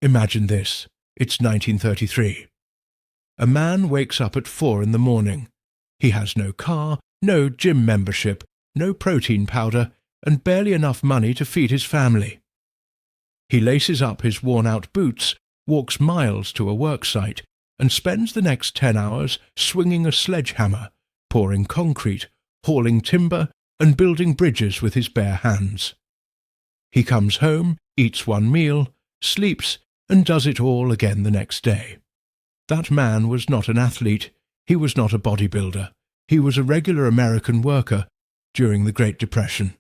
Imagine this. It's 1933. A man wakes up at 4 in the morning. He has no car, no gym membership, no protein powder, and barely enough money to feed his family. He laces up his worn-out boots, walks miles to a work site, and spends the next 10 hours swinging a sledgehammer, pouring concrete, hauling timber, and building bridges with his bare hands. He comes home, eats one meal, sleeps, and does it all again the next day. That man was not an athlete. He was not a bodybuilder. He was a regular American worker during the Great Depression.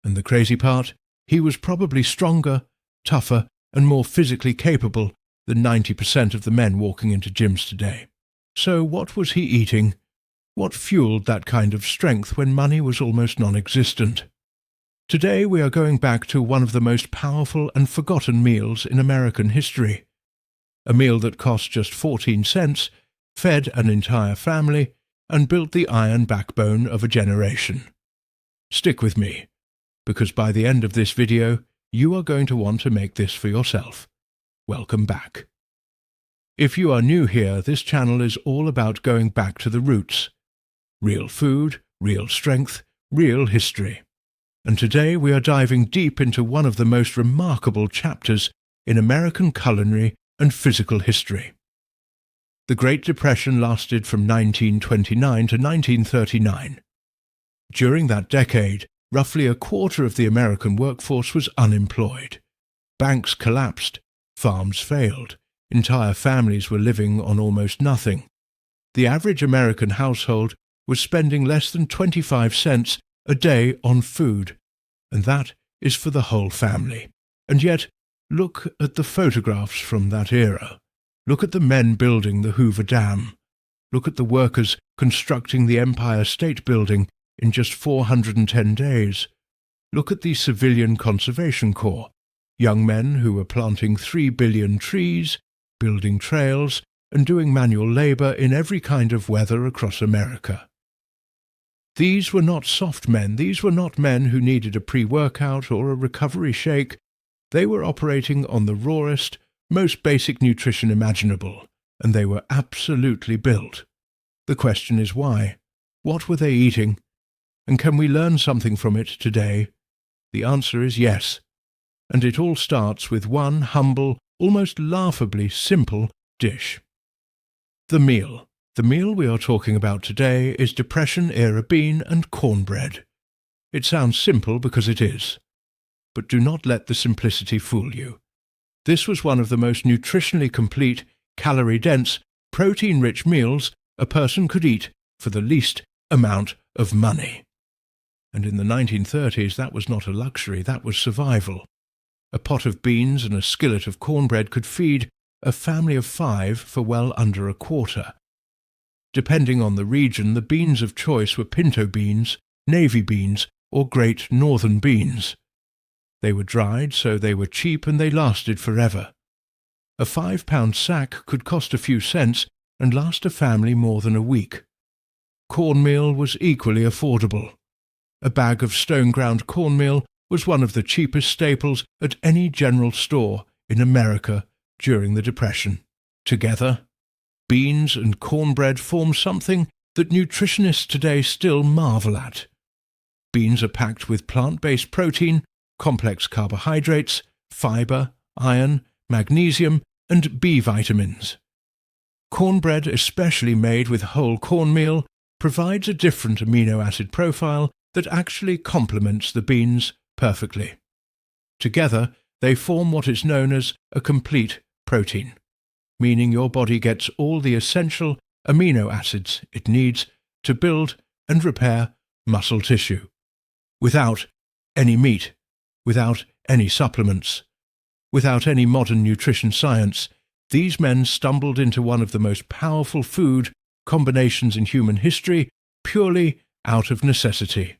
And the crazy part, he was probably stronger, tougher, and more physically capable than 90% of the men walking into gyms today. So what was he eating? What fueled that kind of strength when money was almost non-existent? Today we are going back to one of the most powerful and forgotten meals in American history. A meal that cost just 14 cents, fed an entire family, and built the iron backbone of a generation. Stick with me, because by the end of this video, you are going to want to make this for yourself. Welcome back. If you are new here, this channel is all about going back to the roots. Real food, real strength, real history. And today we are diving deep into one of the most remarkable chapters in American culinary and physical history. The Great Depression lasted from 1929 to 1939. During that decade, roughly a quarter of the American workforce was unemployed. Banks collapsed, farms failed, entire families were living on almost nothing. The average American household was spending less than 25 cents a day on food, and that is for the whole family. And yet, look at the photographs from that era. Look at the men building the Hoover Dam. Look at the workers constructing the Empire State Building in just 410 days. Look at the Civilian Conservation Corps, young men who were planting 3 billion trees, building trails, and doing manual labor in every kind of weather across America. These were not soft men. These were not men who needed a pre-workout or a recovery shake. They were operating on the rawest, most basic nutrition imaginable, and they were absolutely built. The question is why? What were they eating? And can we learn something from it today? The answer is yes. And it all starts with one humble, almost laughably simple dish. The meal. The meal we are talking about today is Depression-era bean and cornbread. It sounds simple because it is. But do not let the simplicity fool you. This was one of the most nutritionally complete, calorie-dense, protein-rich meals a person could eat for the least amount of money. And in the 1930s, that was not a luxury, that was survival. A pot of beans and a skillet of cornbread could feed a family of 5 for well under a quarter. Depending on the region, the beans of choice were pinto beans, navy beans, or great northern beans. They were dried, so they were cheap and they lasted forever. A 5-pound sack could cost a few cents and last a family more than a week. Cornmeal was equally affordable. A bag of stone-ground cornmeal was one of the cheapest staples at any general store in America during the Depression. Together, beans and cornbread form something that nutritionists today still marvel at. Beans are packed with plant-based protein, complex carbohydrates, fiber, iron, magnesium, and B vitamins. Cornbread, especially made with whole cornmeal, provides a different amino acid profile that actually complements the beans perfectly. Together, they form what is known as a complete protein, meaning your body gets all the essential amino acids it needs to build and repair muscle tissue, without any meat, without any supplements, without any modern nutrition science. These men stumbled into one of the most powerful food combinations in human history purely out of necessity.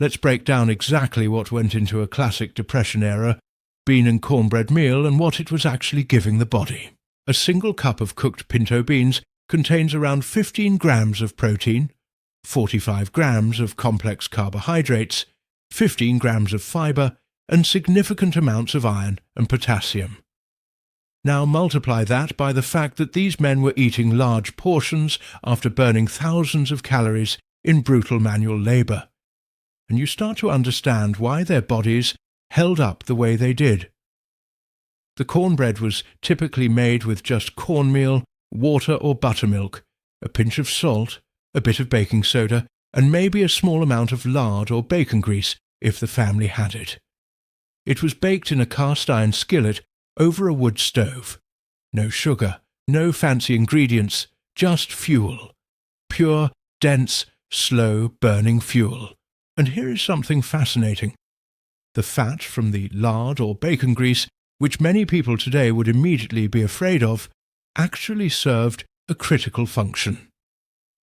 Let's break down exactly what went into a classic Depression-era bean and cornbread meal and what it was actually giving the body. A single cup of cooked pinto beans contains around 15 grams of protein, 45 grams of complex carbohydrates, 15 grams of fiber, and significant amounts of iron and potassium. Now multiply that by the fact that these men were eating large portions after burning thousands of calories in brutal manual labour, and you start to understand why their bodies held up the way they did. The cornbread was typically made with just cornmeal, water or buttermilk, a pinch of salt, a bit of baking soda, and maybe a small amount of lard or bacon grease if the family had it. It was baked in a cast-iron skillet over a wood stove. No sugar, no fancy ingredients, just fuel. Pure, dense, slow-burning fuel. And here is something fascinating. The fat from the lard or bacon grease, which many people today would immediately be afraid of, actually served a critical function.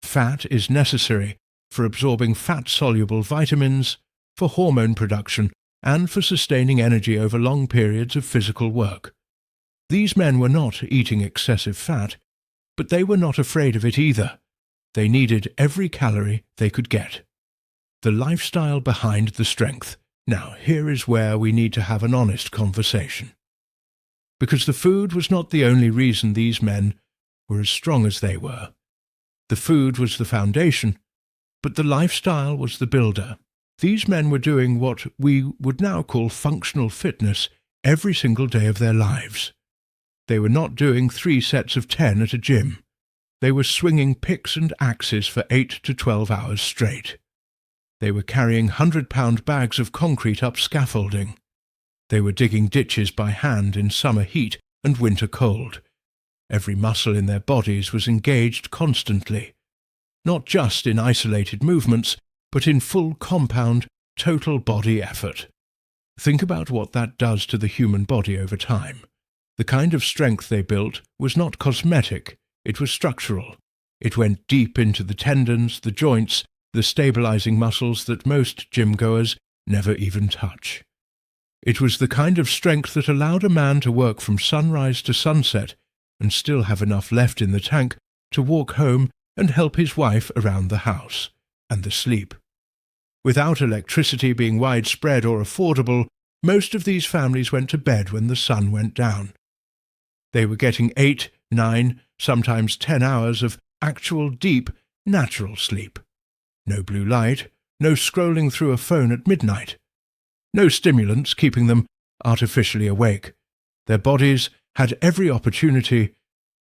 Fat is necessary for absorbing fat-soluble vitamins, for hormone production, and for sustaining energy over long periods of physical work. These men were not eating excessive fat, but they were not afraid of it either. They needed every calorie they could get. The lifestyle behind the strength. Now, here is where we need to have an honest conversation. Because the food was not the only reason these men were as strong as they were. The food was the foundation, but the lifestyle was the builder. These men were doing what we would now call functional fitness every single day of their lives. They were not doing 3 sets of 10 at a gym. They were swinging picks and axes for 8 to 12 hours straight. They were carrying 100-pound bags of concrete up scaffolding. They were digging ditches by hand in summer heat and winter cold. Every muscle in their bodies was engaged constantly, not just in isolated movements, but in full compound, total body effort. Think about what that does to the human body over time. The kind of strength they built was not cosmetic, it was structural. It went deep into the tendons, the joints, the stabilizing muscles that most gym-goers never even touch. It was the kind of strength that allowed a man to work from sunrise to sunset and still have enough left in the tank to walk home and help his wife around the house, and the sleep. Without electricity being widespread or affordable, most of these families went to bed when the sun went down. They were getting 8, 9, sometimes 10 hours of actual deep, natural sleep. No blue light, no scrolling through a phone at midnight. No stimulants keeping them artificially awake. Their bodies had every opportunity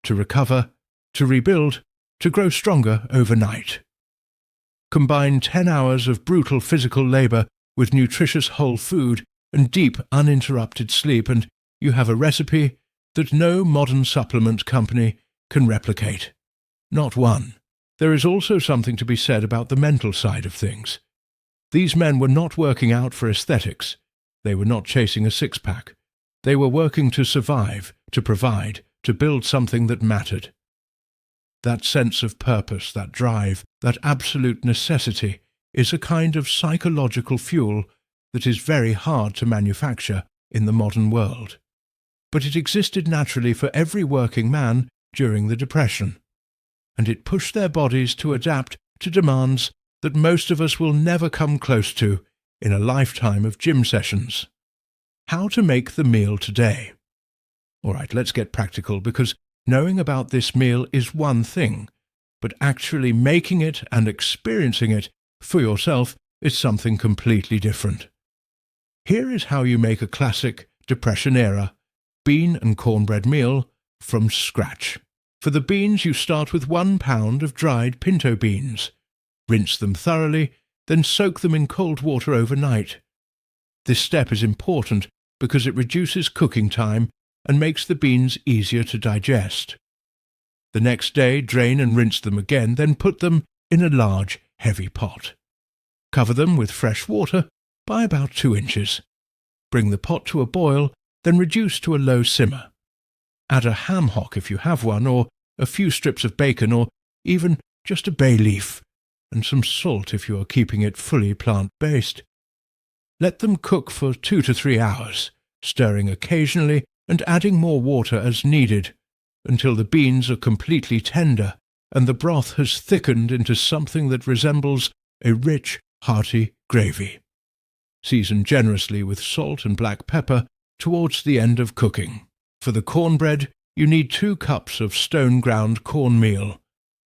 to recover, to rebuild, to grow stronger overnight. Combine 10 hours of brutal physical labor with nutritious whole food and deep uninterrupted sleep, and you have a recipe that no modern supplement company can replicate. Not one. There is also something to be said about the mental side of things. These men were not working out for aesthetics. They were not chasing a six-pack. They were working to survive, to provide, to build something that mattered. That sense of purpose, that drive, that absolute necessity is a kind of psychological fuel that is very hard to manufacture in the modern world. But it existed naturally for every working man during the Depression, and it pushed their bodies to adapt to demands that most of us will never come close to in a lifetime of gym sessions. How to make the meal today. All right, let's get practical, because knowing about this meal is one thing, but actually making it and experiencing it for yourself is something completely different. Here is how you make a classic Depression-era bean and cornbread meal from scratch. For the beans, you start with 1 pound of dried pinto beans. Rinse them thoroughly, then soak them in cold water overnight. This step is important because it reduces cooking time and makes the beans easier to digest. The next day, drain and rinse them again, then put them in a large, heavy pot. Cover them with fresh water by about 2 inches. Bring the pot to a boil, then reduce to a low simmer. Add a ham hock if you have one, or a few strips of bacon, or even just a bay leaf, and some salt if you are keeping it fully plant-based. Let them cook for 2 to 3 hours, stirring occasionally and adding more water as needed, until the beans are completely tender and the broth has thickened into something that resembles a rich, hearty gravy. Season generously with salt and black pepper towards the end of cooking. For the cornbread, you need 2 cups of stone-ground cornmeal,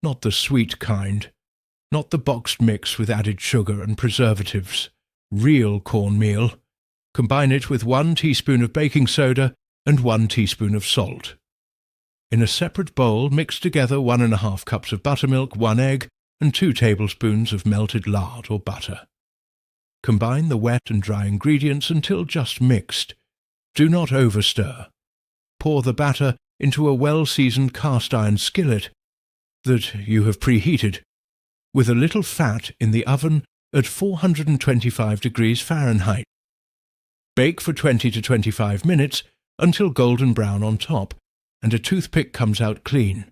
not the sweet kind, not the boxed mix with added sugar and preservatives. Real cornmeal. Combine it with 1 teaspoon of baking soda and 1 teaspoon of salt. In a separate bowl, mix together 1½ cups of buttermilk, 1 egg, and 2 tablespoons of melted lard or butter. Combine the wet and dry ingredients until just mixed. Do not overstir. Pour the batter into a well-seasoned cast-iron skillet that you have preheated, with a little fat in the oven at 425 degrees Fahrenheit. Bake for 20 to 25 minutes until golden brown on top and a toothpick comes out clean.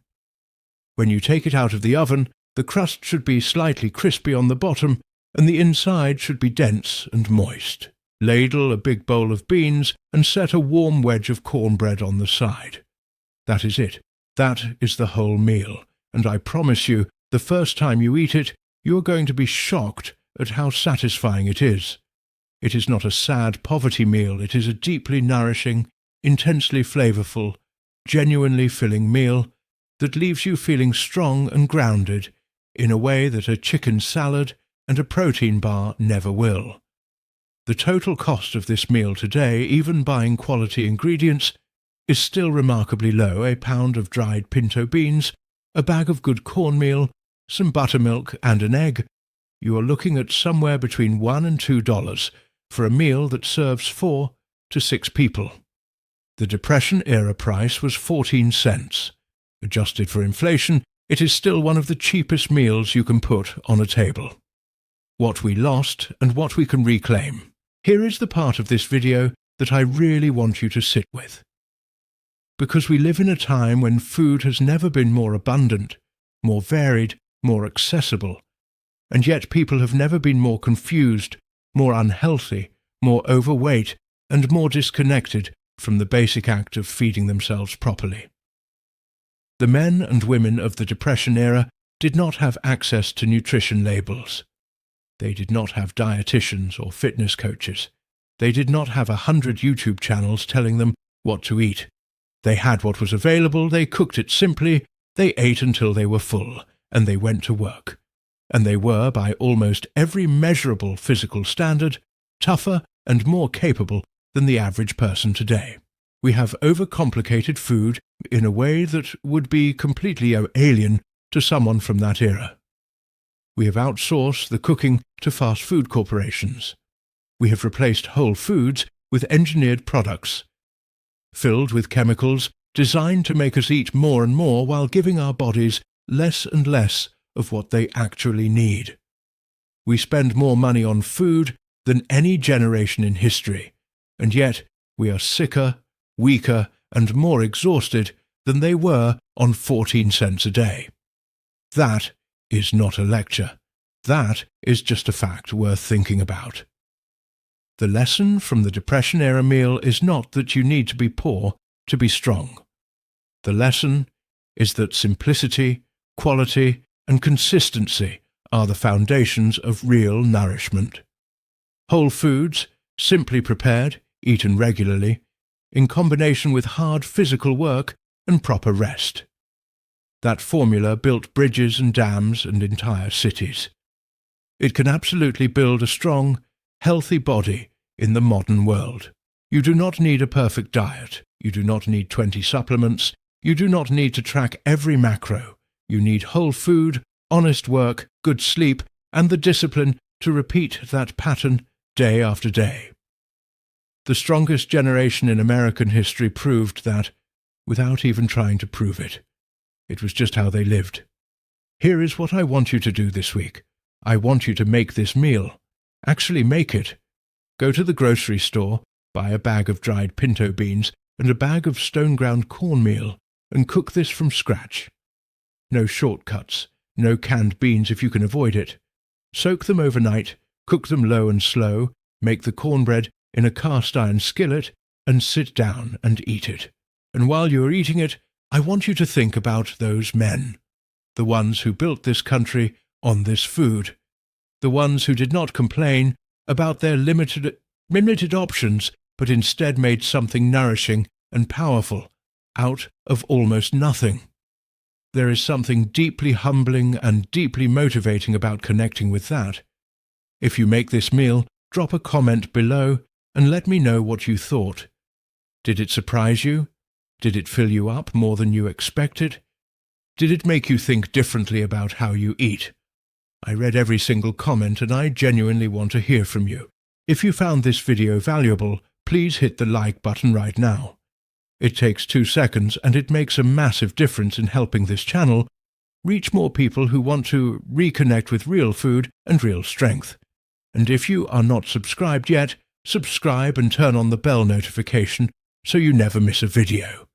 When you take it out of the oven, the crust should be slightly crispy on the bottom and the inside should be dense and moist. Ladle a big bowl of beans and set a warm wedge of cornbread on the side. That is it. That is the whole meal, and I promise you, the first time you eat it, you are going to be shocked at how satisfying it is. It is not a sad poverty meal, it is a deeply nourishing, intensely flavourful, genuinely filling meal that leaves you feeling strong and grounded in a way that a chicken salad and a protein bar never will. The total cost of this meal today, even buying quality ingredients, is still remarkably low. A pound of dried pinto beans, a bag of good cornmeal, some buttermilk and an egg. You are looking at somewhere between $1 and $2 for a meal that serves 4 to 6 people. The Depression-era price was 14 cents. Adjusted for inflation, it is still one of the cheapest meals you can put on a table. What we lost and what we can reclaim. Here is the part of this video that I really want you to sit with. Because we live in a time when food has never been more abundant, more varied, more accessible, and yet people have never been more confused, more unhealthy, more overweight, and more disconnected from the basic act of feeding themselves properly. The men and women of the Depression era did not have access to nutrition labels. They did not have dietitians or fitness coaches. They did not have 100 YouTube channels telling them what to eat. They had what was available, they cooked it simply, they ate until they were full, and they went to work. And they were, by almost every measurable physical standard, tougher and more capable than the average person today. We have overcomplicated food in a way that would be completely alien to someone from that era. We have outsourced the cooking to fast food corporations. We have replaced whole foods with engineered products, filled with chemicals designed to make us eat more and more while giving our bodies less and less of what they actually need. We spend more money on food than any generation in history, and yet we are sicker, weaker, and more exhausted than they were on 14 cents a day. That is not a lecture. That is just a fact worth thinking about. The lesson from the Depression-era meal is not that you need to be poor to be strong. The lesson is that simplicity, quality, and consistency are the foundations of real nourishment. Whole foods, simply prepared, eaten regularly, in combination with hard physical work and proper rest. That formula built bridges and dams and entire cities. It can absolutely build a strong, healthy body in the modern world. You do not need a perfect diet. You do not need 20 supplements. You do not need to track every macro. You need whole food, honest work, good sleep, and the discipline to repeat that pattern day after day. The strongest generation in American history proved that, without even trying to prove it. It was just how they lived. Here is what I want you to do this week. I want you to make this meal. Actually make it. Go to the grocery store, buy a bag of dried pinto beans and a bag of stone-ground cornmeal, and cook this from scratch. No shortcuts, no canned beans if you can avoid it. Soak them overnight, cook them low and slow, make the cornbread in a cast-iron skillet, and sit down and eat it. And while you are eating it, I want you to think about those men, the ones who built this country on this food, the ones who did not complain about their limited options, but instead made something nourishing and powerful out of almost nothing. There is something deeply humbling and deeply motivating about connecting with that. If you make this meal, drop a comment below and let me know what you thought. Did it surprise you? Did it fill you up more than you expected? Did it make you think differently about how you eat? I read every single comment and I genuinely want to hear from you. If you found this video valuable, please hit the like button right now. It takes 2 seconds and it makes a massive difference in helping this channel reach more people who want to reconnect with real food and real strength. And if you are not subscribed yet, subscribe and turn on the bell notification so you never miss a video.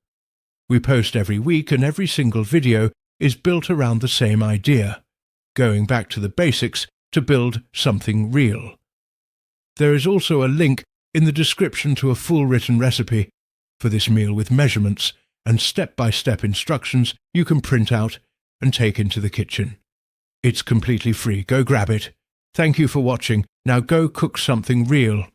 We post every week and every single video is built around the same idea, going back to the basics to build something real. There is also a link in the description to a full written recipe for this meal with measurements and step-by-step instructions you can print out and take into the kitchen. It's completely free. Go grab it. Thank you for watching. Now go cook something real